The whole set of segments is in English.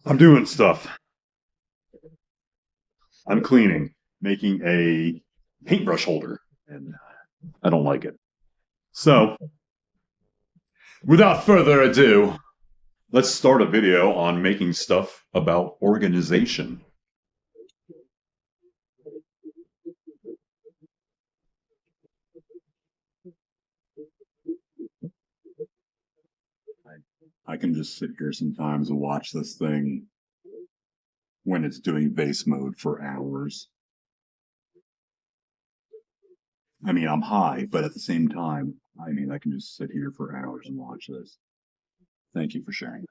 I'm doing stuff. I'm cleaning, making a paintbrush holder, and I don't like it. So, without further ado, let's start a video on making stuff about organization. I can just sit here sometimes and watch this thing when it's doing vase mode for hours. I mean, I'm high, but at the same time, I can just sit here for hours and watch this. Thank you for sharing.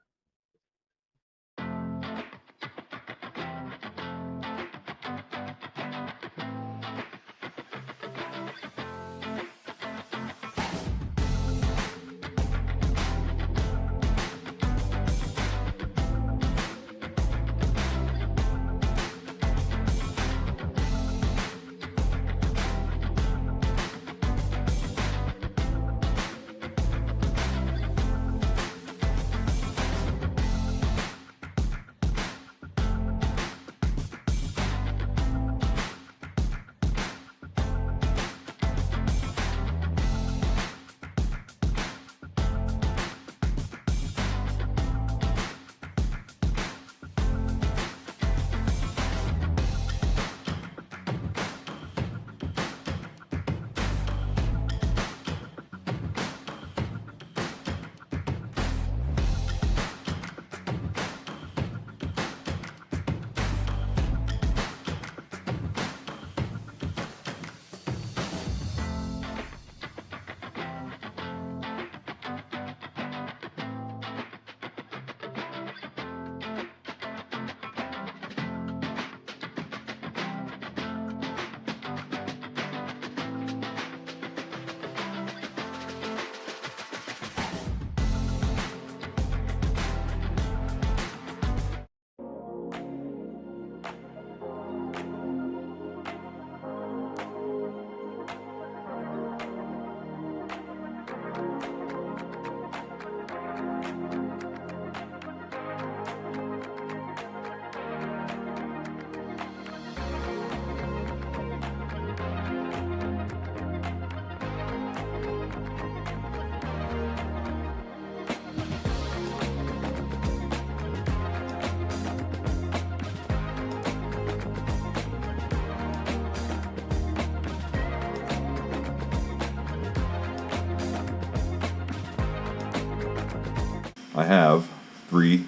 I have 3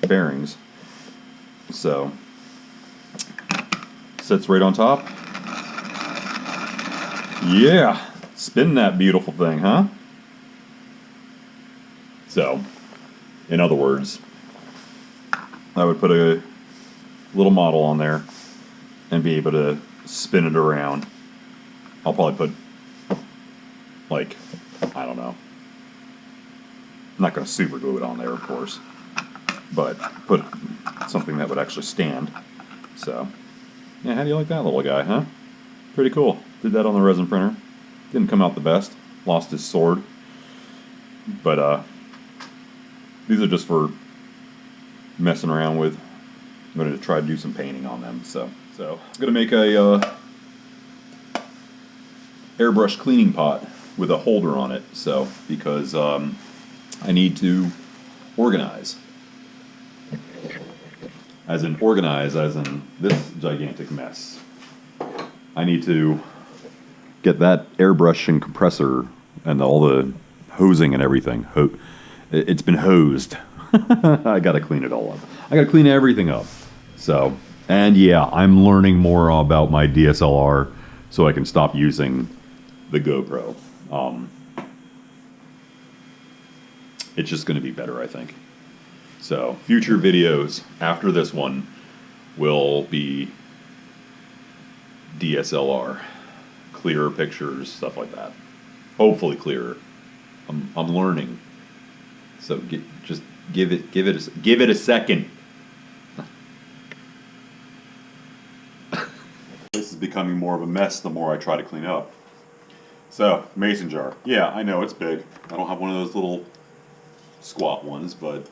bearings, so sits right on top. Yeah, spin that beautiful thing, huh? So, in other words, I would put a little model on there and be able to spin it around. I'll probably put, like, I don't know. I'm not going to super glue it on there, of course, but put something that would actually stand. So, yeah, how do you like that little guy, huh? Pretty cool. Did that on the resin printer. Didn't come out the best. Lost his sword. But, these are just for messing around with. I'm going to try to do some painting on them. So I'm going to make a airbrush cleaning pot with a holder on it. So, because I need to organize. As in organize, as in this gigantic mess. I need to get that airbrush and compressor and all the hosing and everything. It's been hosed. I gotta clean it all up. I gotta clean everything up. So, and yeah, I'm learning more about my DSLR so I can stop using the GoPro. It's just going to be better, I think. So, future videos after this one will be DSLR, clearer pictures, stuff like that. Hopefully clearer. I'm learning. So just give it a second. This is becoming more of a mess the more I try to clean up. So, mason jar. Yeah, I know it's big. I don't have one of those little squat ones, but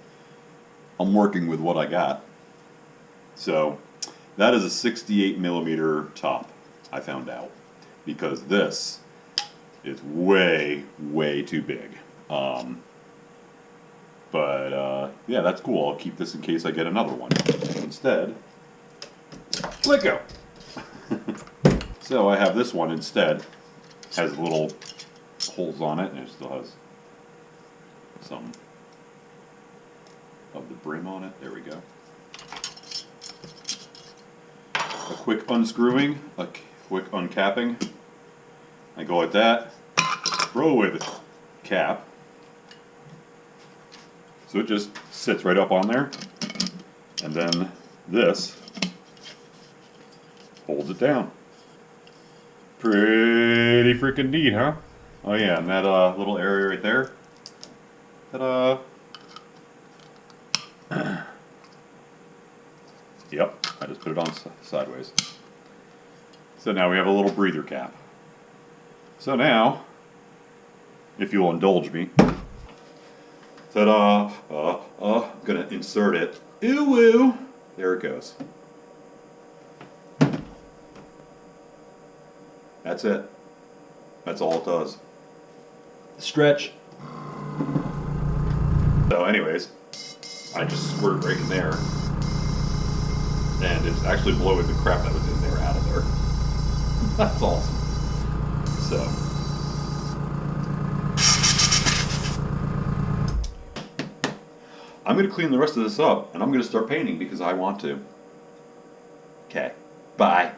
I'm working with what I got. So that is a 68 millimeter top, I found out, because this is way, way too big. Yeah, that's cool. I'll keep this in case I get another one. Instead, let go. So I have this one instead. Has little holes on it, and it still has some of the brim on it. There we go. A quick unscrewing, a quick uncapping. I go like that, throw away the cap. So it just sits right up on there, and then this holds it down. Pretty freaking neat, huh? Oh yeah, and that little area right there, ta-da! Yep, I just put it on sideways. So now we have a little breather cap. So now, if you'll indulge me, ta-da! I'm gonna insert it. Ooh woo! There it goes. That's it. That's all it does. Stretch. So anyways, I just squirt right in there. And it's actually blowing the crap that was in there out of there. That's awesome. So. I'm going to clean the rest of this up, and I'm going to start painting because I want to. Okay. Bye.